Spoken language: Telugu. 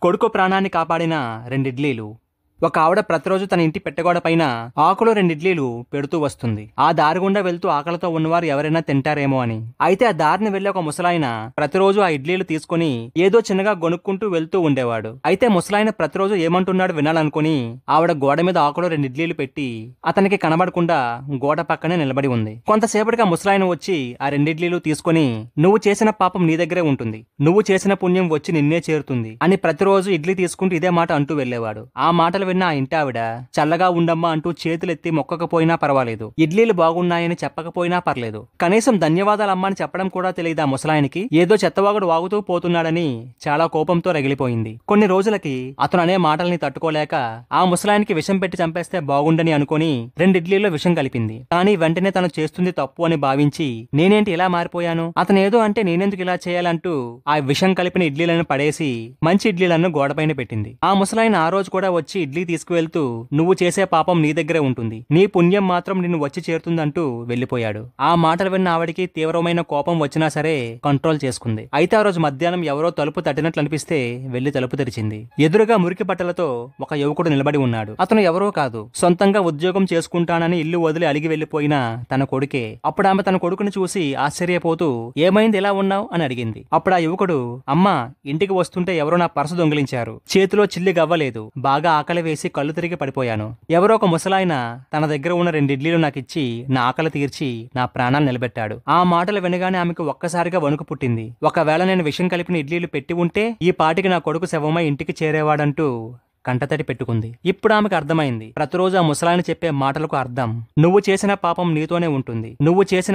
కొడుకు ప్రాణాన్ని కాపాడిన రెండిడ్లీలు. ఒక ఆవిడ ప్రతిరోజు తన ఇంటి పెట్టెగోడ పైన ఆకులో రెండిడ్లీలు పెడుతూ వస్తుంది. ఆ దారి గుండా వెళ్తూ ఆకలితో ఉన్నవారు ఎవరైనా తింటారేమో అని. అయితే ఆ దారిని వెళ్లే ఒక ముసలాయన ప్రతిరోజు ఆ ఇడ్లీలు తీసుకుని ఏదో చిన్నగా గొనుక్కుంటూ వెళ్తూ ఉండేవాడు. అయితే ముసలాయన ప్రతిరోజు ఏమంటున్నాడు వినాలనుకుని ఆవిడ గోడ మీద ఆకులో రెండు ఇడ్లీలు పెట్టి అతనికి కనబడకుండా గోడ పక్కనే నిలబడి ఉంది. కొంతసేపటిగా ముసలాయన వచ్చి ఆ రెండిడ్లీలు తీసుకుని, నువ్వు చేసిన పాపం నీ దగ్గరే ఉంటుంది, నువ్వు చేసిన పుణ్యం వచ్చి నిన్నే చేరుతుంది అని ప్రతిరోజు ఇడ్లీ తీసుకుంటూ ఇదే మాట అంటూ వెళ్లేవాడు. ఆ మాటలు విన్న ఆ ఇంటావిడ చల్లగా ఉండమ్మా అంటూ చేతులెత్తి మొక్కకపోయినా పర్వాలేదు, ఇడ్లీలు బాగున్నాయని చెప్పకపోయినా పర్లేదు, కనీసం ధన్యవాదాలమ్మా అని చెప్పడం కూడా తెలియదు ఆ ముసలాయనికి. ఏదో చెత్తవాగుడు వాగుతూ పోతున్నాడని చాలా కోపంతో రగిలిపోయింది. కొన్ని రోజులకి అతను అనే మాటల్ని తట్టుకోలేక ఆ ముసలాయనికి విషం పెట్టి చంపేస్తే బాగుండని అనుకుని రెండు ఇడ్లీలో విషం కలిపింది. కానీ వెంటనే తను చేస్తుంది తప్పు అని భావించి, నేనేంటి ఇలా మారిపోయాను, అతను ఏదో అంటే నేనెందుకు ఇలా చేయాలంటూ ఆ విషం కలిపిన ఇడ్లీలను పడేసి మంచి ఇడ్లీలను గోడపైన పెట్టింది. ఆ ముసలాయన ఆ రోజు కూడా వచ్చి ఇడ్లీ తీసుకువెళ్తూ, నువ్వు చేసే పాపం నీ దగ్గరే ఉంటుంది, నీ పుణ్యం మాత్రం నిన్ను వచ్చి చేరుతుందంటూ వెళ్లిపోయాడు. ఆ మాటలు విన్న ఆవిడికి తీవ్రమైన కోపం వచ్చినా సరే కంట్రోల్ చేసుకుంది. అయితే ఆ రోజు మధ్యాహ్నం ఎవరో తలుపు తట్టినట్లు అనిపిస్తే వెళ్లి తలుపు తెరిచింది. ఎదురుగా మురికి బట్టలతో ఒక యువకుడు నిలబడి ఉన్నాడు. అతను ఎవరో కాదు, సొంతంగా ఉద్యోగం చేసుకుంటానని ఇల్లు వదిలి అలిగి వెళ్లిపోయిన తన కొడుకే. అప్పుడు ఆమె తన కొడుకుని చూసి ఆశ్చర్యపోతూ, ఏమైంది ఇలా ఉన్నావు అని అడిగింది. అప్పుడు ఆ యువకుడు, అమ్మా, ఇంటికి వస్తుంటే ఎవరో నా పర్సు దొంగిలించారు, చేతిలో చిల్లి గవ్వలేదు, బాగా ఆకలి వేసి కళ్ళు తిరిగి పడిపోయాను. ఎవరో ఒక ముసలాయన తన దగ్గర ఉన్న రెండు ఇడ్లీలు నాకిచ్చి నా ఆకలి తీర్చి నా ప్రాణాలు నిలబెట్టాడు. ఆ మాటలు వినగానే ఆమెకు ఒక్కసారిగా వణుకు పుట్టింది. ఒకవేళ నేను విషం కలిపిన ఇడ్లీలు పెట్టి ఉంటే ఈ పాటికి నా కొడుకు శవమై ఇంటికి చేరేవాడంటూ కంటతడి పెట్టుకుంది. ఇప్పుడు ఆమెకు అర్థమైంది ప్రతిరోజు ఆ ముసలాయన చెప్పే మాటలకు అర్థం. నువ్వు చేసిన పాపం నీతోనే ఉంటుంది, నువ్వు చేసిన